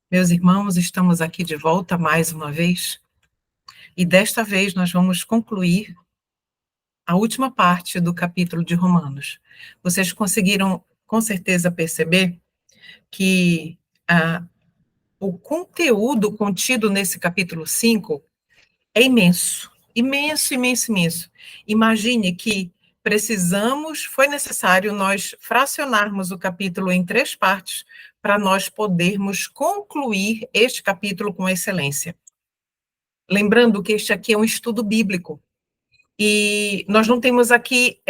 Meus irmãos, estamos aqui de volta mais uma vez, e desta vez nós vamos concluir a última parte do capítulo de Romanos. Vocês conseguiram, com certeza, perceber que o conteúdo contido nesse capítulo 5 é imenso, imenso, imenso, imenso. Imagine que foi necessário nós fracionarmos o capítulo em 3 partes para nós podermos concluir este capítulo com excelência. Lembrando que este aqui é um estudo bíblico, e nós não temos aqui,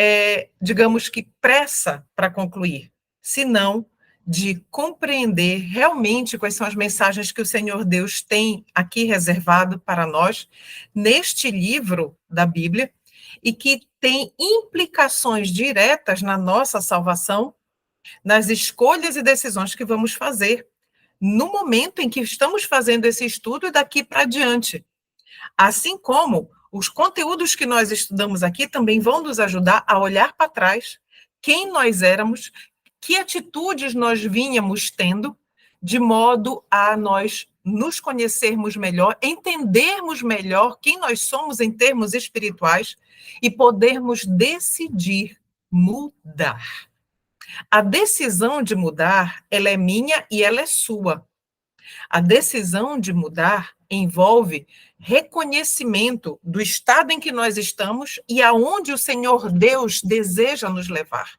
digamos que, pressa para concluir, senão de compreender realmente quais são as mensagens que o Senhor Deus tem aqui reservado para nós, neste livro da Bíblia, e que tem implicações diretas na nossa salvação, nas escolhas e decisões que vamos fazer no momento em que estamos fazendo esse estudo e daqui para diante. Assim como os conteúdos que nós estudamos aqui também vão nos ajudar a olhar para trás, quem nós éramos, que atitudes nós vínhamos tendo, de modo a nós nos conhecermos melhor, entendermos melhor quem nós somos em termos espirituais e podermos decidir mudar. A decisão de mudar, ela é minha e ela é sua. A decisão de mudar envolve reconhecimento do estado em que nós estamos e aonde o Senhor Deus deseja nos levar.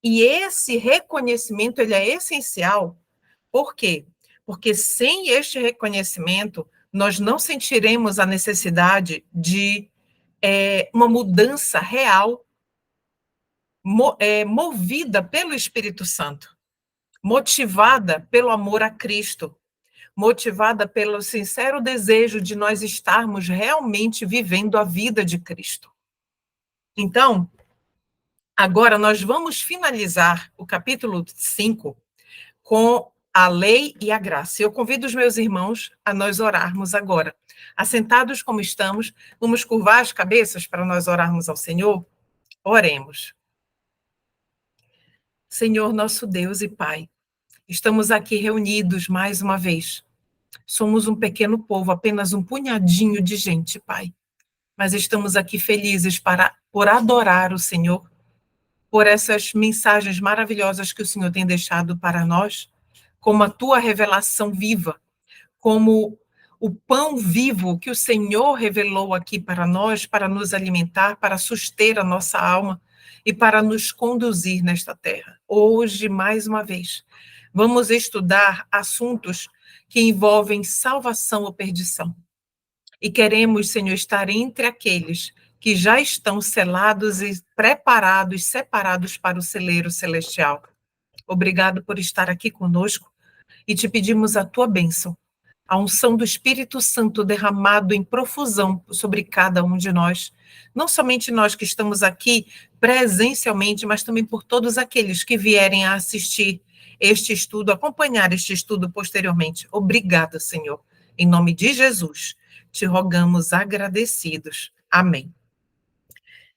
E esse reconhecimento, ele é essencial. Por quê? Porque sem este reconhecimento, nós não sentiremos a necessidade de uma mudança real, movida pelo Espírito Santo, motivada pelo amor a Cristo, motivada pelo sincero desejo de nós estarmos realmente vivendo a vida de Cristo. Então, agora nós vamos finalizar o capítulo 5 com a lei e a graça. Eu convido os meus irmãos a nós orarmos agora. Assentados como estamos, vamos curvar as cabeças para nós orarmos ao Senhor? Oremos. Senhor, nosso Deus e Pai, estamos aqui reunidos mais uma vez. Somos um pequeno povo, apenas um punhadinho de gente, Pai. Mas estamos aqui felizes por adorar o Senhor, por essas mensagens maravilhosas que o Senhor tem deixado para nós, como a tua revelação viva, como o pão vivo que o Senhor revelou aqui para nós, para nos alimentar, para suster a nossa alma e para nos conduzir nesta terra. Hoje, mais uma vez, vamos estudar assuntos que envolvem salvação ou perdição. E queremos, Senhor, estar entre aqueles que já estão selados e preparados, separados para o celeiro celestial. Obrigado por estar aqui conosco e te pedimos a tua bênção, a unção do Espírito Santo derramado em profusão sobre cada um de nós, não somente nós que estamos aqui presencialmente, mas também por todos aqueles que vierem a assistir este estudo, acompanhar este estudo posteriormente. Obrigada, Senhor. Em nome de Jesus, te rogamos agradecidos. Amém.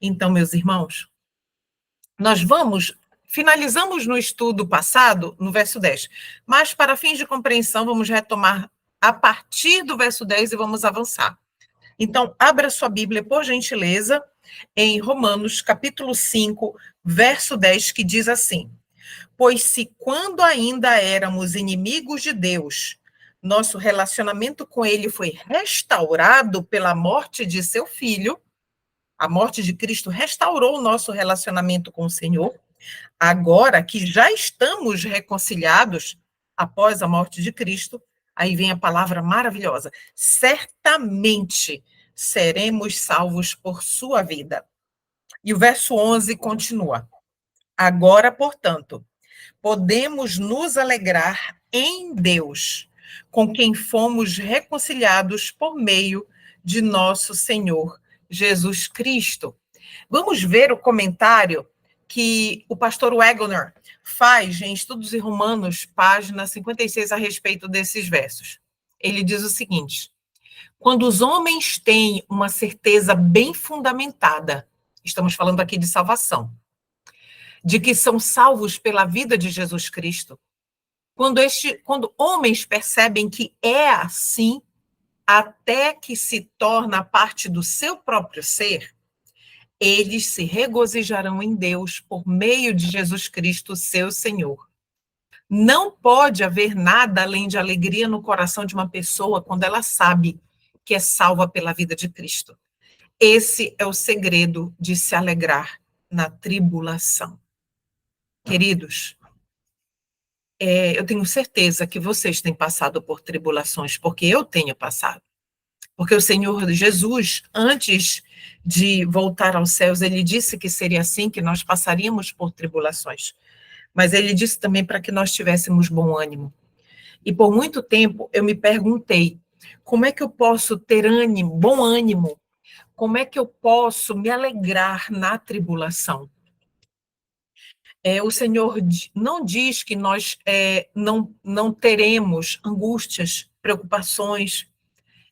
Então, meus irmãos, finalizamos no estudo passado, no verso 10, mas para fins de compreensão, vamos retomar a partir do verso 10 e vamos avançar. Então, abra sua Bíblia, por gentileza, em Romanos, capítulo 5, verso 10, que diz assim: pois se quando ainda éramos inimigos de Deus, nosso relacionamento com ele foi restaurado pela morte de seu filho, a morte de Cristo restaurou o nosso relacionamento com o Senhor, agora que já estamos reconciliados após a morte de Cristo, aí vem a palavra maravilhosa, certamente seremos salvos por sua vida. E o verso 11 continua: agora, portanto, podemos nos alegrar em Deus, com quem fomos reconciliados por meio de nosso Senhor Jesus Cristo. Vamos ver o comentário que o pastor Wagner faz em Estudos em Romanos, página 56, a respeito desses versos. Ele diz o seguinte: quando os homens têm uma certeza bem fundamentada, estamos falando aqui de salvação, de que são salvos pela vida de Jesus Cristo, Quando homens percebem que é assim, até que se torna parte do seu próprio ser, eles se regozijarão em Deus por meio de Jesus Cristo, seu Senhor. Não pode haver nada além de alegria no coração de uma pessoa quando ela sabe que é salva pela vida de Cristo. Esse é o segredo de se alegrar na tribulação. Queridos, eu tenho certeza que vocês têm passado por tribulações, porque eu tenho passado. Porque o Senhor Jesus, antes de voltar aos céus, ele disse que seria assim, que nós passaríamos por tribulações. Mas ele disse também para que nós tivéssemos bom ânimo. E por muito tempo eu me perguntei, como é que eu posso ter ânimo, bom ânimo? Como é que eu posso me alegrar na tribulação? O Senhor não diz que nós não teremos angústias, preocupações.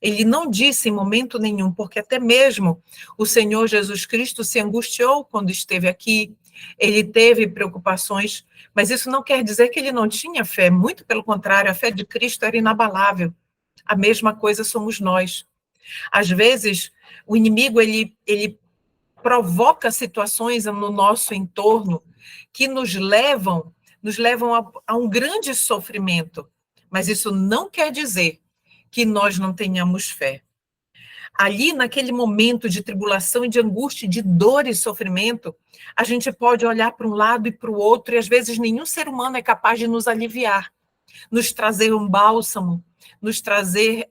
Ele não disse em momento nenhum, porque até mesmo o Senhor Jesus Cristo se angustiou quando esteve aqui, ele teve preocupações, mas isso não quer dizer que ele não tinha fé, muito pelo contrário, a fé de Cristo era inabalável. A mesma coisa somos nós. Às vezes, o inimigo, ele provoca situações no nosso entorno que nos levam a um grande sofrimento, mas isso não quer dizer que nós não tenhamos fé. Ali, naquele momento de tribulação e de angústia, de dor e sofrimento, a gente pode olhar para um lado e para o outro, e às vezes nenhum ser humano é capaz de nos aliviar, nos trazer um bálsamo, nos trazer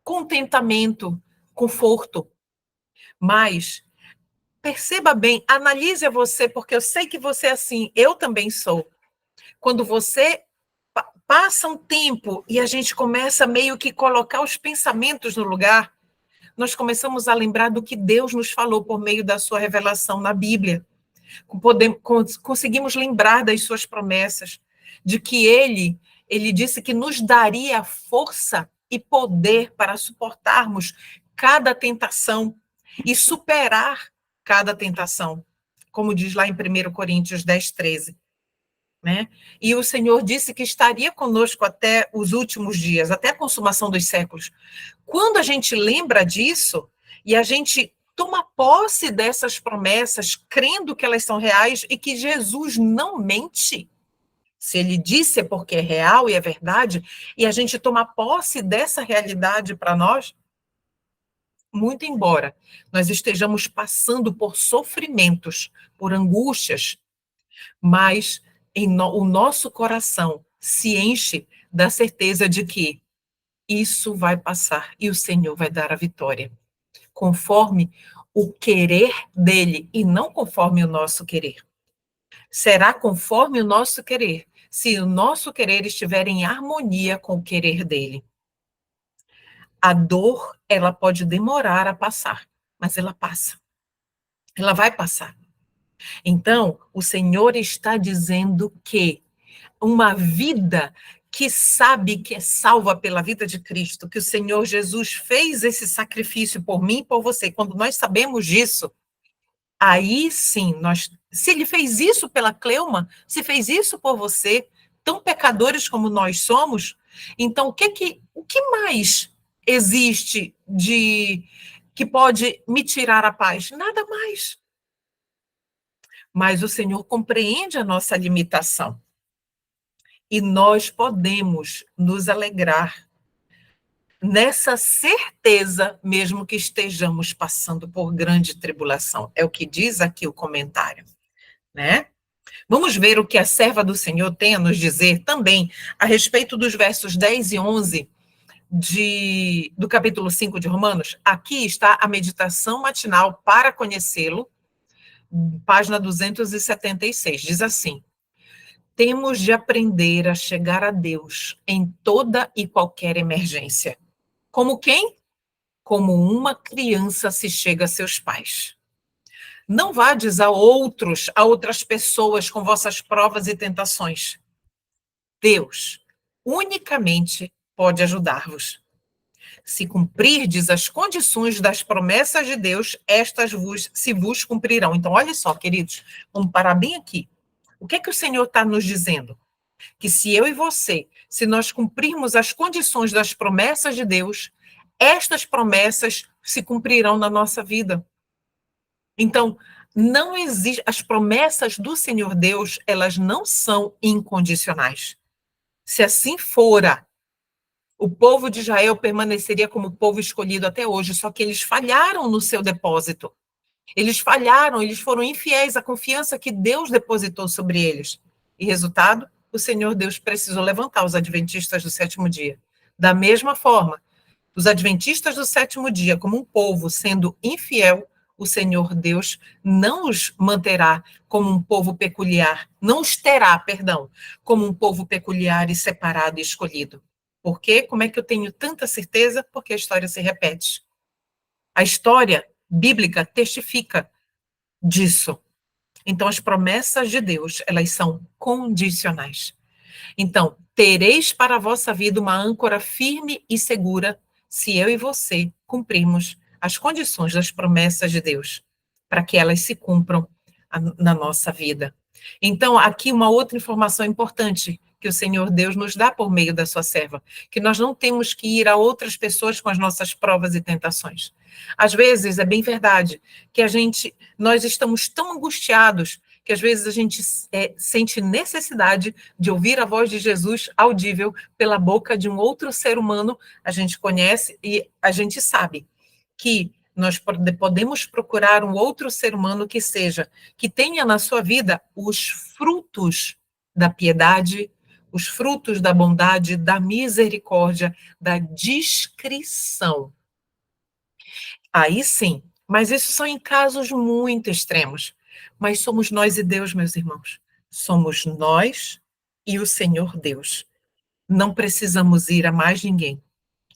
contentamento, conforto. Mas perceba bem, analise você, porque eu sei que você é assim, eu também sou. Quando você passa um tempo e a gente começa meio que colocar os pensamentos no lugar, nós começamos a lembrar do que Deus nos falou por meio da sua revelação na Bíblia. Conseguimos lembrar das suas promessas, de que ele disse que nos daria força e poder para suportarmos cada tentação e superar cada tentação, como diz lá em 1 Coríntios 10, 13. Né? E o Senhor disse que estaria conosco até os últimos dias, até a consumação dos séculos. Quando a gente lembra disso, e a gente toma posse dessas promessas, crendo que elas são reais e que Jesus não mente, se ele disse é porque é real e é verdade, e a gente toma posse dessa realidade para nós, muito embora nós estejamos passando por sofrimentos, por angústias, mas o nosso coração se enche da certeza de que isso vai passar e o Senhor vai dar a vitória, conforme o querer dele e não conforme o nosso querer. Será conforme o nosso querer, se o nosso querer estiver em harmonia com o querer dele. A dor, ela pode demorar a passar, mas ela passa. Ela vai passar. Então, o Senhor está dizendo que uma vida que sabe que é salva pela vida de Cristo, que o Senhor Jesus fez esse sacrifício por mim e por você, quando nós sabemos disso, aí sim, se ele fez isso pela Cleuma, se fez isso por você, tão pecadores como nós somos, então o que mais existe que pode me tirar a paz? Nada mais. Mas o Senhor compreende a nossa limitação. E nós podemos nos alegrar nessa certeza, mesmo que estejamos passando por grande tribulação. É o que diz aqui o comentário, né? Vamos ver o que a serva do Senhor tem a nos dizer também a respeito dos versos 10 e 11 do capítulo 5 de Romanos. Aqui está a meditação matinal para conhecê-lo, página 276. Diz assim: temos de aprender a chegar a Deus em toda e qualquer emergência. Como quem? Como uma criança se chega a seus pais. Não vades a outras pessoas com vossas provas e tentações. Deus unicamente pode ajudar-vos. Se cumprirdes as condições das promessas de Deus, estas se vos cumprirão. Então, olha só, queridos, vamos parar bem aqui. O que é que o Senhor está nos dizendo? que se eu e você, se nós cumprirmos as condições das promessas de Deus, estas promessas se cumprirão na nossa vida. Então, não existe, as promessas do Senhor Deus, elas não são incondicionais. Se assim fora, o povo de Israel permaneceria como povo escolhido até hoje, só que eles falharam no seu depósito. Eles falharam, eles foram infiéis à confiança que Deus depositou sobre eles. E resultado, o Senhor Deus precisou levantar os adventistas do sétimo dia. Da mesma forma, os adventistas do sétimo dia, como um povo sendo infiel, o Senhor Deus não os manterá como um povo peculiar, não os terá, perdão, como um povo peculiar e separado e escolhido. Por quê? Como é que eu tenho tanta certeza? Porque a história se repete. A história bíblica testifica disso. Então, as promessas de Deus, elas são condicionais. Então, tereis para a vossa vida uma âncora firme e segura, se eu e você cumprirmos as condições das promessas de Deus, para que elas se cumpram na nossa vida. Então, aqui uma outra informação importante que o Senhor Deus nos dá por meio da sua serva, que nós não temos que ir a outras pessoas com as nossas provas e tentações. Às vezes, é bem verdade que nós estamos tão angustiados que às vezes a gente sente necessidade de ouvir a voz de Jesus audível pela boca de um outro ser humano, a gente conhece e a gente sabe que nós podemos procurar um outro ser humano que tenha na sua vida os frutos da piedade, os frutos da bondade, da misericórdia, da discrição. Aí sim, mas isso são em casos muito extremos. Mas somos nós e Deus, meus irmãos. Somos nós e o Senhor Deus. Não precisamos ir a mais ninguém,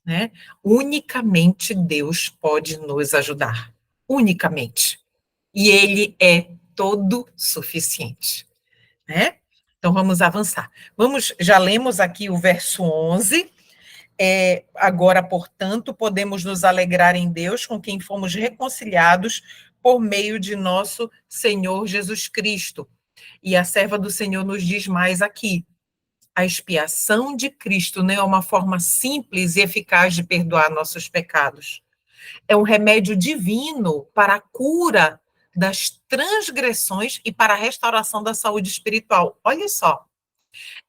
né? Unicamente Deus pode nos ajudar. Unicamente. E Ele é todo suficiente, né? Então vamos avançar. Já lemos aqui o verso 11. Agora, portanto, podemos nos alegrar em Deus, com quem fomos reconciliados por meio de nosso Senhor Jesus Cristo. E a serva do Senhor nos diz mais aqui: a expiação de Cristo não é uma forma simples e eficaz de perdoar nossos pecados. É um remédio divino para a cura das transgressões e para a restauração da saúde espiritual. Olha só.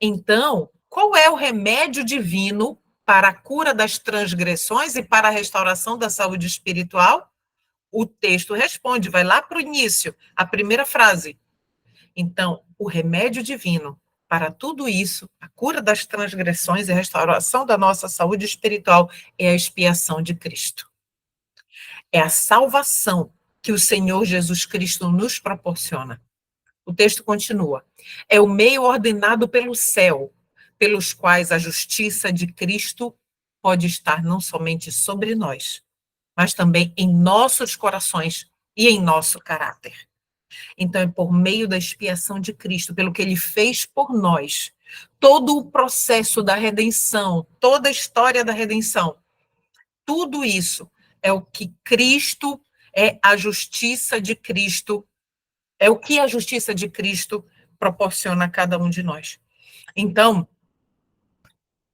Então, qual é o remédio divino para a cura das transgressões e para a restauração da saúde espiritual? O texto responde, vai lá para o início, a primeira frase. Então, o remédio divino para tudo isso, a cura das transgressões e a restauração da nossa saúde espiritual, é a expiação de Cristo. É a salvação que o Senhor Jesus Cristo nos proporciona. O texto continua. É o meio ordenado pelo céu, pelos quais a justiça de Cristo pode estar não somente sobre nós, mas também em nossos corações e em nosso caráter. Então, é por meio da expiação de Cristo, pelo que ele fez por nós, todo o processo da redenção, toda a história da redenção, tudo isso é o que Cristo, é a justiça de Cristo, é o que a justiça de Cristo proporciona a cada um de nós. Então,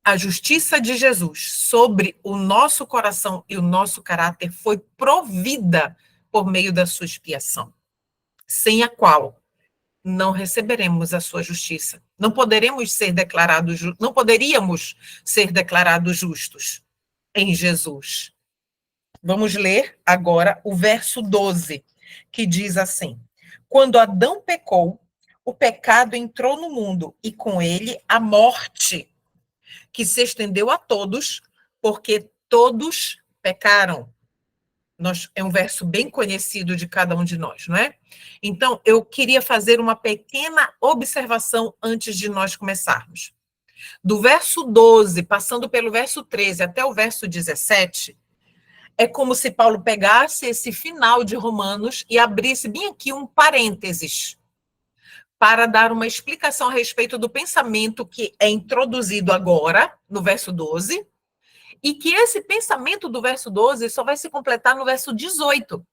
a justiça de Jesus sobre o nosso coração e o nosso caráter foi provida por meio da sua expiação, sem a qual não receberemos a sua justiça. Não poderíamos ser declarados justos em Jesus. Vamos ler agora o verso 12, que diz assim: quando Adão pecou, o pecado entrou no mundo e com ele a morte, que se estendeu a todos, porque todos pecaram. É um verso bem conhecido de cada um de nós, não é? Então, eu queria fazer uma pequena observação antes de nós começarmos. Do verso 12, passando pelo verso 13 até o verso 17, é como se Paulo pegasse esse final de Romanos e abrisse bem aqui um parênteses para dar uma explicação a respeito do pensamento que é introduzido agora, no verso 12, e que esse pensamento do verso 12 só vai se completar no verso 18.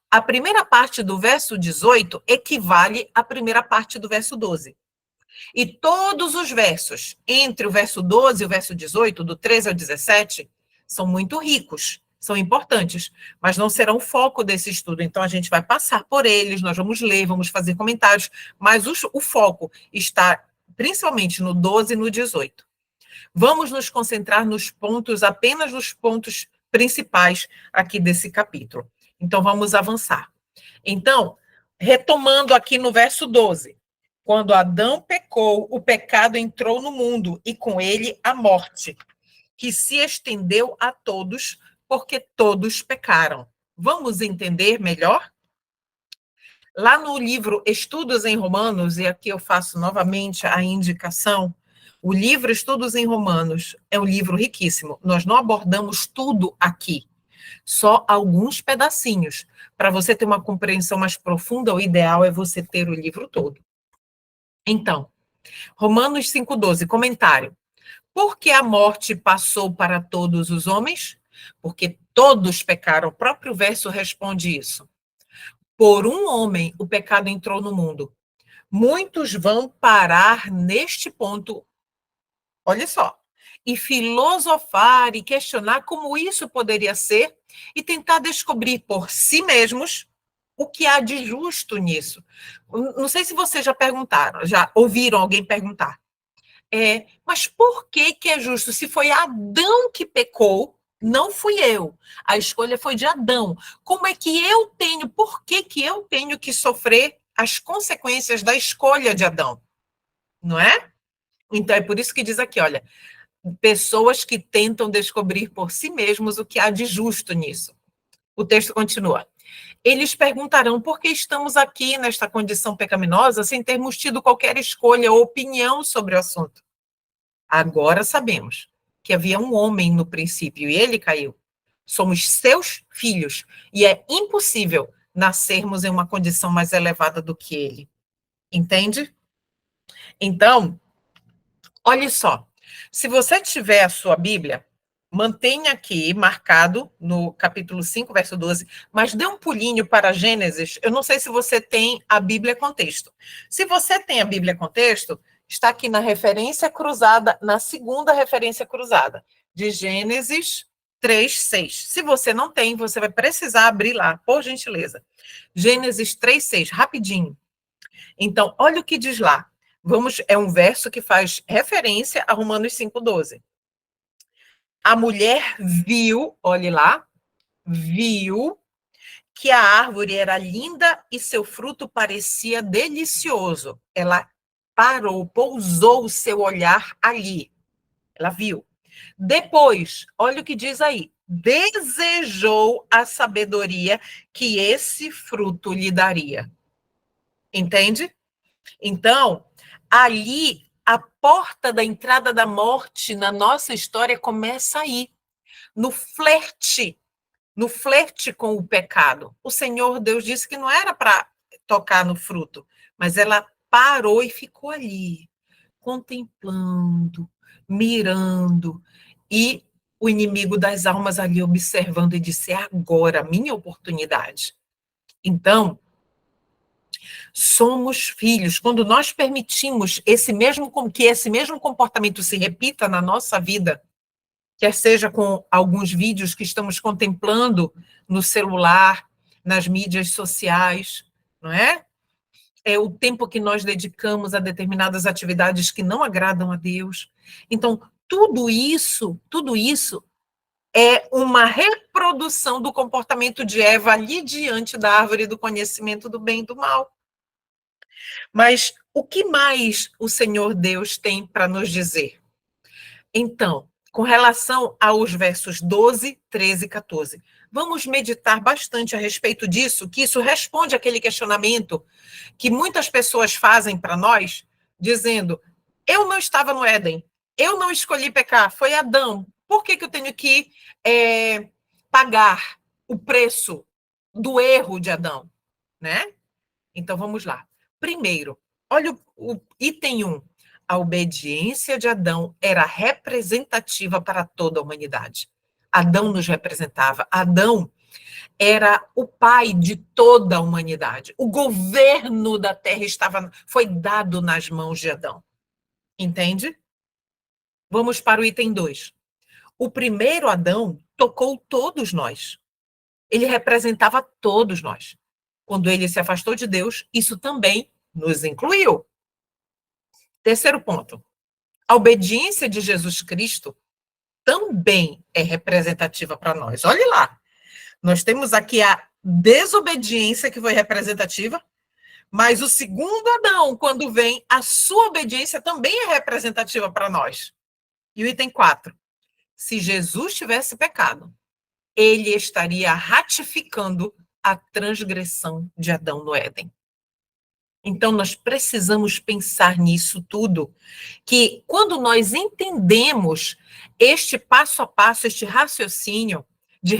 A primeira parte do verso 18 equivale à primeira parte do verso 12. E todos os versos, entre o verso 12 e o verso 18, do 13 ao 17, são muito ricos, são importantes, mas não serão o foco desse estudo. Então, a gente vai passar por eles, nós vamos ler, vamos fazer comentários, mas o foco está principalmente no 12 e no 18. Vamos nos concentrar nos pontos, apenas nos pontos principais aqui desse capítulo. Então, vamos avançar. Então, retomando aqui no verso 12. Quando Adão pecou, o pecado entrou no mundo e com ele a morte, que se estendeu a todos, porque todos pecaram. Vamos entender melhor? Lá no livro Estudos em Romanos, e aqui eu faço novamente a indicação, o livro Estudos em Romanos é um livro riquíssimo. Nós não abordamos tudo aqui, só alguns pedacinhos. Para você ter uma compreensão mais profunda, o ideal é você ter o livro todo. Então, Romanos 5,12, comentário. Por que a morte passou para todos os homens? Porque todos pecaram. O próprio verso responde isso. Por um homem, o pecado entrou no mundo. Muitos vão parar neste ponto, olha só, e filosofar e questionar como isso poderia ser e tentar descobrir por si mesmos o que há de justo nisso. Não sei se vocês já perguntaram, já ouviram alguém perguntar. Mas por que que é justo? Se foi Adão que pecou, não fui eu. A escolha foi de Adão. Como é que eu tenho, por que que eu tenho que sofrer as consequências da escolha de Adão? Não é? Então, é por isso que diz aqui, olha, pessoas que tentam descobrir por si mesmos o que há de justo nisso. O texto continua. Eles perguntarão por que estamos aqui nesta condição pecaminosa sem termos tido qualquer escolha ou opinião sobre o assunto. Agora sabemos que havia um homem no princípio e ele caiu. Somos seus filhos e é impossível nascermos em uma condição mais elevada do que ele. Entende? Então, olhe só. Se você tiver a sua Bíblia, mantenha aqui marcado no capítulo 5, verso 12, mas dê um pulinho para Gênesis. Eu não sei se você tem a Bíblia Contexto. Se você tem a Bíblia Contexto, está aqui na referência cruzada, na segunda referência cruzada, de Gênesis 3:6. Se você não tem, você vai precisar abrir lá, por gentileza. Gênesis 3:6, rapidinho. Então, olha o que diz lá. É um verso que faz referência a Romanos 5:12. A mulher viu, olhe lá, viu que a árvore era linda e seu fruto parecia delicioso. Ela parou, pousou o seu olhar ali. Ela viu. Depois, olha o que diz aí. Desejou a sabedoria que esse fruto lhe daria. Entende? Então, ali, a porta da entrada da morte na nossa história começa aí, no flerte com o pecado. O Senhor Deus disse que não era para tocar no fruto, mas ela parou e ficou ali, contemplando, mirando, e o inimigo das almas ali observando e disse: é agora a minha oportunidade. Então, somos filhos. Quando nós permitimos que esse mesmo comportamento se repita na nossa vida, quer seja com alguns vídeos que estamos contemplando no celular, nas mídias sociais, não é? É o tempo que nós dedicamos a determinadas atividades que não agradam a Deus. Então, tudo isso é uma reprodução do comportamento de Eva ali diante da árvore do conhecimento do bem e do mal. Mas o que mais o Senhor Deus tem para nos dizer? Então, com relação aos versos 12, 13 e 14, vamos meditar bastante a respeito disso, que isso responde àquele questionamento que muitas pessoas fazem para nós, dizendo: eu não estava no Éden, eu não escolhi pecar, foi Adão. Por que eu tenho que pagar o preço do erro de Adão? Né? Então, vamos lá. Primeiro, olha o item 1. A obediência de Adão era representativa para toda a humanidade. Adão nos representava. Adão era o pai de toda a humanidade. O governo da terra foi dado nas mãos de Adão. Entende? Vamos para o item 2. O primeiro Adão tocou todos nós. Ele representava todos nós. Quando ele se afastou de Deus, isso também nos incluiu. Terceiro ponto. A obediência de Jesus Cristo também é representativa para nós. Olhe lá. Nós temos aqui a desobediência que foi representativa, mas o segundo Adão, quando vem, a sua obediência também é representativa para nós. E o item 4. Se Jesus tivesse pecado, ele estaria ratificando a transgressão de Adão no Éden. Então, nós precisamos pensar nisso tudo, que quando nós entendemos este passo a passo, este raciocínio de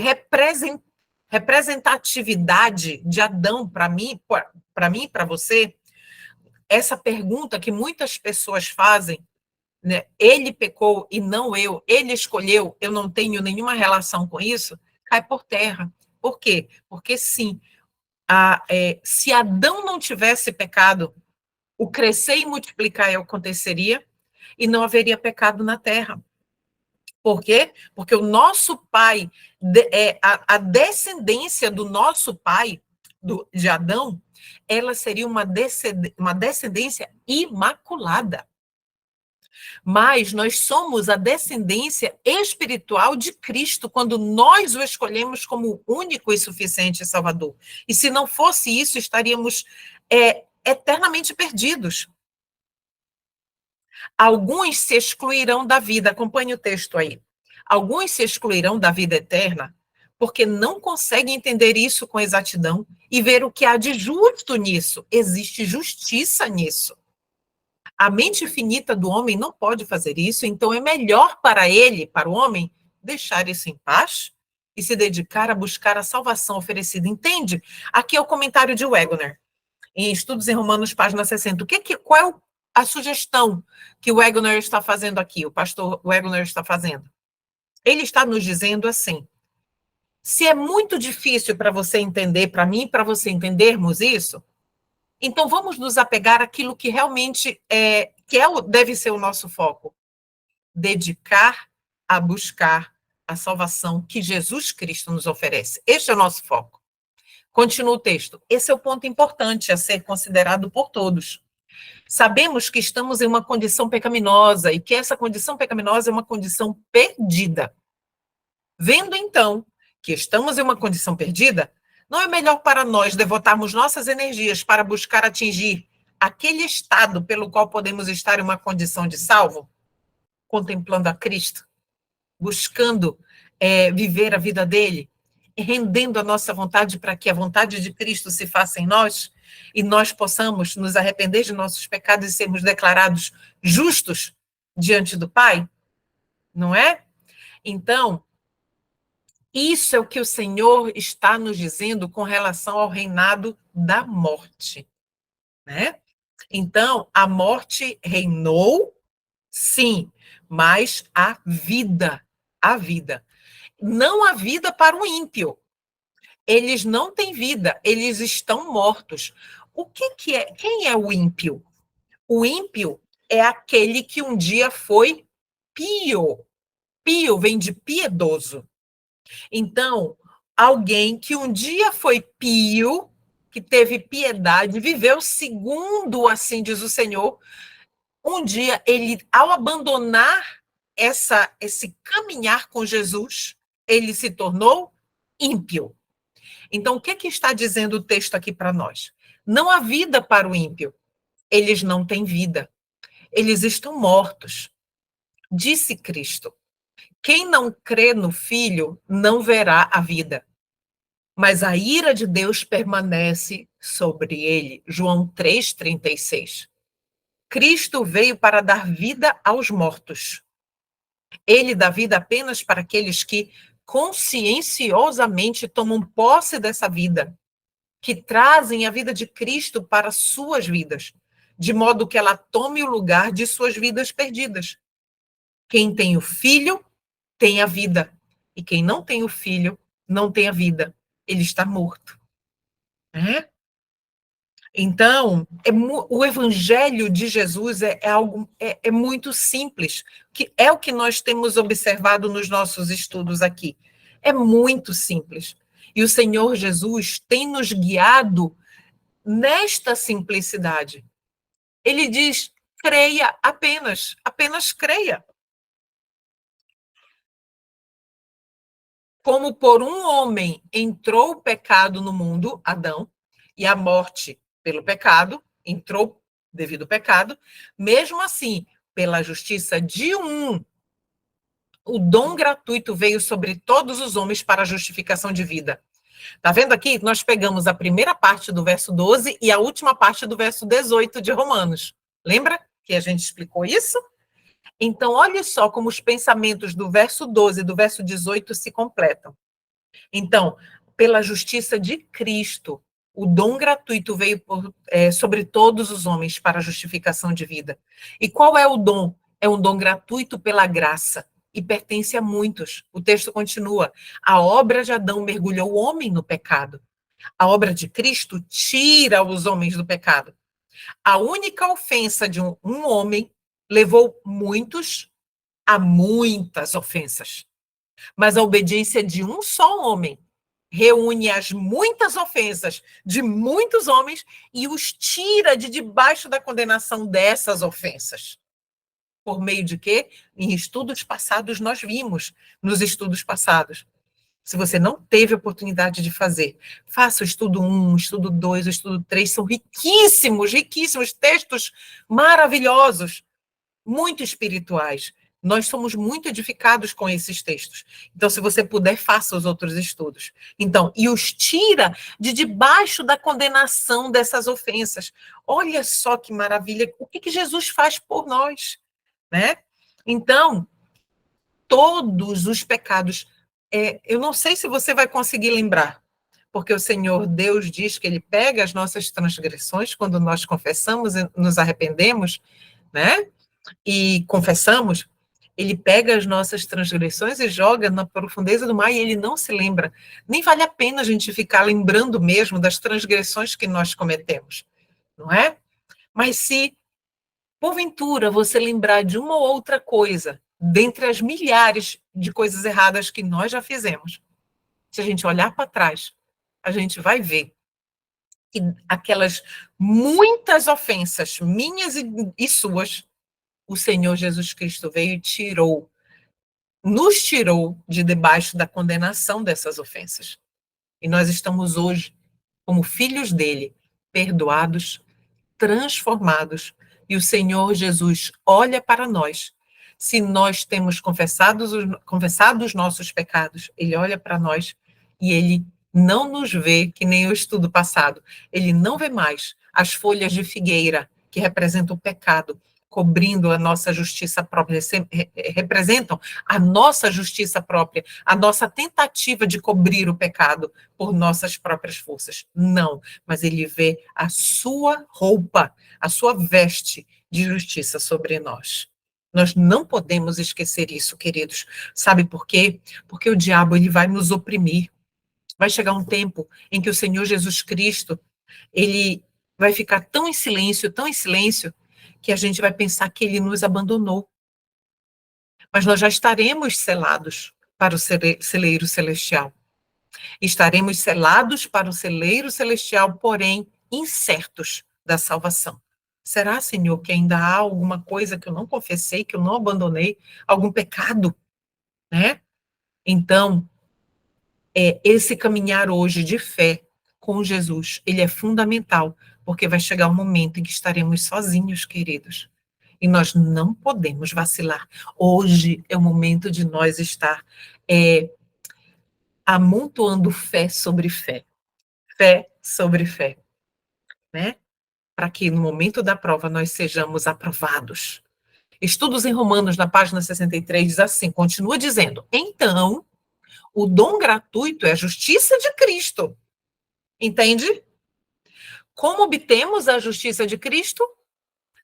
representatividade de Adão para mim e para você, essa pergunta que muitas pessoas fazem, né? Ele pecou e não eu, ele escolheu, eu não tenho nenhuma relação com isso, cai por terra. Por quê? Porque sim, se Adão não tivesse pecado, o crescer e multiplicar aconteceria e não haveria pecado na terra. Por quê? Porque o nosso pai, a descendência do nosso pai, de Adão, ela seria uma descendência imaculada. Mas nós somos a descendência espiritual de Cristo quando nós o escolhemos como único e suficiente Salvador. E se não fosse isso, estaríamos eternamente perdidos. Alguns se excluirão da vida, acompanhe o texto aí. Alguns se excluirão da vida eterna porque não conseguem entender isso com exatidão e ver o que há de justo nisso. Existe justiça nisso. A mente finita do homem não pode fazer isso, então é melhor para ele, para o homem, deixar isso em paz e se dedicar a buscar a salvação oferecida. Entende? Aqui é o comentário de Wegener, em Estudos em Romanos, página 60. Qual é a sugestão que o Wegener está fazendo aqui, o pastor Wegener está fazendo? Ele está nos dizendo assim, se é muito difícil para você entender, para mim e para você entendermos isso, então vamos nos apegar àquilo que realmente deve ser o nosso foco. Dedicar a buscar a salvação que Jesus Cristo nos oferece. Este é o nosso foco. Continua o texto. Esse é o ponto importante a ser considerado por todos. Sabemos que estamos em uma condição pecaminosa e que essa condição pecaminosa é uma condição perdida. Vendo, então, que estamos em uma condição perdida, não é melhor para nós devotarmos nossas energias para buscar atingir aquele estado pelo qual podemos estar em uma condição de salvo? Contemplando a Cristo, buscando viver a vida dele, rendendo a nossa vontade para que a vontade de Cristo se faça em nós e nós possamos nos arrepender de nossos pecados e sermos declarados justos diante do Pai, não é? Então, isso é o que o Senhor está nos dizendo com relação ao reinado da morte, né? Então, a morte reinou, sim, mas a vida. Não há vida para o ímpio. Eles não têm vida, eles estão mortos. O que é? Quem é o ímpio? O ímpio é aquele que um dia foi pio. Pio vem de piedoso. Então, alguém que um dia foi pio, que teve piedade, viveu segundo, assim diz o Senhor, um dia ele, ao abandonar esse caminhar com Jesus, ele se tornou ímpio. Então, o que está dizendo o texto aqui para nós? Não há vida para o ímpio. Eles não têm vida. Eles estão mortos. Disse Cristo: quem não crê no Filho não verá a vida, mas a ira de Deus permanece sobre ele. João 3,36. Cristo veio para dar vida aos mortos. Ele dá vida apenas para aqueles que conscienciosamente tomam posse dessa vida, que trazem a vida de Cristo para suas vidas, de modo que ela tome o lugar de suas vidas perdidas. Quem tem o Filho tem a vida, e quem não tem o Filho não tem a vida. Ele está morto. Né? Então, o evangelho de Jesus algo muito simples, que é o que nós temos observado nos nossos estudos aqui. É muito simples. E o Senhor Jesus tem nos guiado nesta simplicidade. Ele diz: creia apenas, apenas creia. Como por um homem entrou o pecado no mundo, Adão, e a morte pelo pecado, entrou devido ao pecado, mesmo assim, pela justiça de um, o dom gratuito veio sobre todos os homens para a justificação de vida. Tá vendo aqui? Nós pegamos a primeira parte do verso 12 e a última parte do verso 18 de Romanos. Lembra que a gente explicou isso? Então, olha só como os pensamentos do verso 12 e do verso 18 se completam. Então, pela justiça de Cristo, o dom gratuito veio sobre todos os homens para a justificação de vida. E qual é o dom? É um dom gratuito pela graça e pertence a muitos. O texto continua: a obra de Adão mergulhou o homem no pecado. A obra de Cristo tira os homens do pecado. A única ofensa de um homem levou muitos a muitas ofensas. Mas a obediência de um só homem reúne as muitas ofensas de muitos homens e os tira de debaixo da condenação dessas ofensas. Por meio de quê? Em estudos passados nós vimos, nos estudos passados. Se você não teve oportunidade de fazer, faça o estudo 1, o estudo 2, o estudo 3, são riquíssimos, riquíssimos textos maravilhosos, muito espirituais. Nós somos muito edificados com esses textos. Então, se você puder, faça os outros estudos. Então, e os tira de debaixo da condenação dessas ofensas. Olha só que maravilha, o que Jesus faz por nós, né? Então, todos os pecados, eu não sei se você vai conseguir lembrar, porque o Senhor Deus diz que Ele pega as nossas transgressões quando nós confessamos e nos arrependemos, né? E confessamos, Ele pega as nossas transgressões e joga na profundeza do mar e Ele não se lembra. Nem vale a pena a gente ficar lembrando mesmo das transgressões que nós cometemos, não é? Mas se, porventura, você lembrar de uma ou outra coisa, dentre as milhares de coisas erradas que nós já fizemos, se a gente olhar para trás, a gente vai ver que aquelas muitas ofensas, minhas e suas, o Senhor Jesus Cristo veio e nos tirou de debaixo da condenação dessas ofensas. E nós estamos hoje, como filhos dele, perdoados, transformados, e o Senhor Jesus olha para nós. Se nós temos confessado os nossos pecados, ele olha para nós e ele não nos vê que nem o estudo passado. Ele não vê mais as folhas de figueira que representam o pecado, cobrindo a nossa justiça própria, representam a nossa justiça própria, a nossa tentativa de cobrir o pecado por nossas próprias forças. Não, mas ele vê a sua roupa, a sua veste de justiça sobre nós. Nós não podemos esquecer isso, queridos. Sabe por quê? Porque o diabo ele vai nos oprimir. Vai chegar um tempo em que o Senhor Jesus Cristo, ele vai ficar tão em silêncio, que a gente vai pensar que ele nos abandonou. Mas nós já estaremos selados para o celeiro celestial. Estaremos selados para o celeiro celestial, porém incertos da salvação. Será, Senhor, que ainda há alguma coisa que eu não confessei, que eu não abandonei, algum pecado, né? Então, esse caminhar hoje de fé com Jesus, ele é fundamental, porque vai chegar um momento em que estaremos sozinhos, queridos. E nós não podemos vacilar. Hoje é o momento de nós estar amontoando fé sobre fé. Fé sobre fé, né? Para que no momento da prova nós sejamos aprovados. Estudos em Romanos, na página 63, diz assim, continua dizendo, então, o dom gratuito é a justiça de Cristo. Entende? Como obtemos a justiça de Cristo?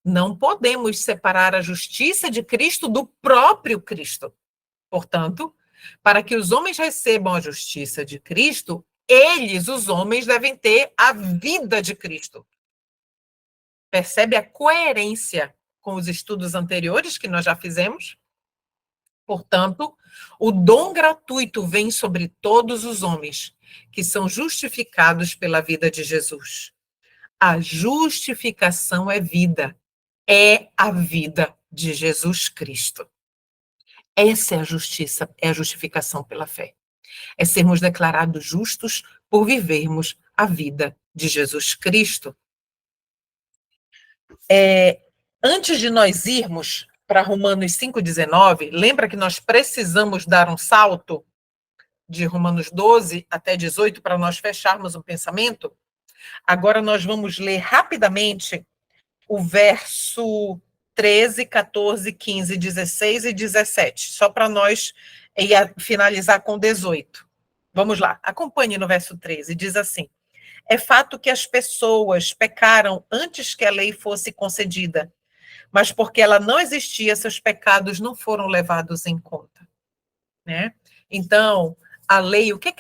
Não podemos separar a justiça de Cristo do próprio Cristo. Portanto, para que os homens recebam a justiça de Cristo, eles, os homens, devem ter a vida de Cristo. Percebe a coerência com os estudos anteriores que nós já fizemos? Portanto, o dom gratuito vem sobre todos os homens, que são justificados pela vida de Jesus. A justificação é vida, é a vida de Jesus Cristo. Essa é a justiça, é a justificação pela fé. É sermos declarados justos por vivermos a vida de Jesus Cristo. Antes de nós irmos para Romanos 5,19, lembra que nós precisamos dar um salto de Romanos 12 até 18 para nós fecharmos o pensamento? Agora nós vamos ler rapidamente o verso 13, 14, 15, 16 e 17, só para nós finalizar com 18. Vamos lá, acompanhe no verso 13, diz assim: é fato que as pessoas pecaram antes que a lei fosse concedida, mas porque ela não existia, seus pecados não foram levados em conta, né? Então, a lei, o que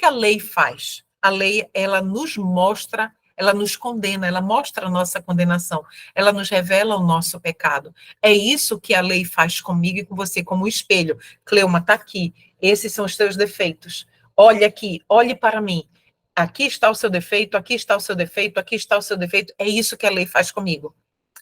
a lei faz? A lei, ela nos mostra, ela nos condena, ela mostra a nossa condenação, ela nos revela o nosso pecado. É isso que a lei faz comigo e com você, como um espelho. Cleuma, está aqui, esses são os teus defeitos. Olhe aqui, olhe para mim. Aqui está o seu defeito, aqui está o seu defeito, aqui está o seu defeito. É isso que a lei faz comigo.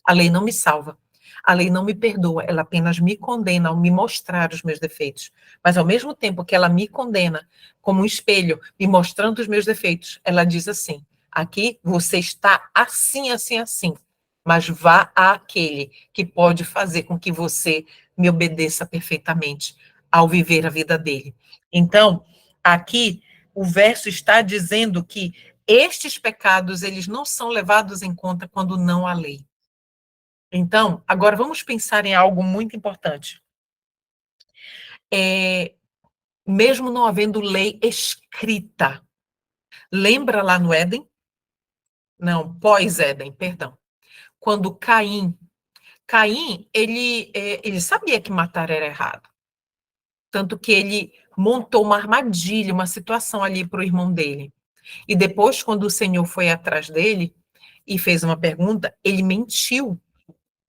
A lei não me salva. A lei não me perdoa, ela apenas me condena ao me mostrar os meus defeitos. Mas, ao mesmo tempo que ela me condena, como um espelho, me mostrando os meus defeitos, ela diz assim: aqui você está assim, assim, assim, mas vá àquele que pode fazer com que você me obedeça perfeitamente ao viver a vida dele. Então, aqui, o verso está dizendo que estes pecados, eles não são levados em conta quando não há lei. Então, agora vamos pensar em algo muito importante. Mesmo não havendo lei escrita, lembra lá no Éden? Não, pós-Éden, perdão. Quando Caim, ele sabia que matar era errado. Tanto que ele montou uma armadilha, uma situação ali para o irmão dele. E depois, quando o Senhor foi atrás dele e fez uma pergunta, ele mentiu.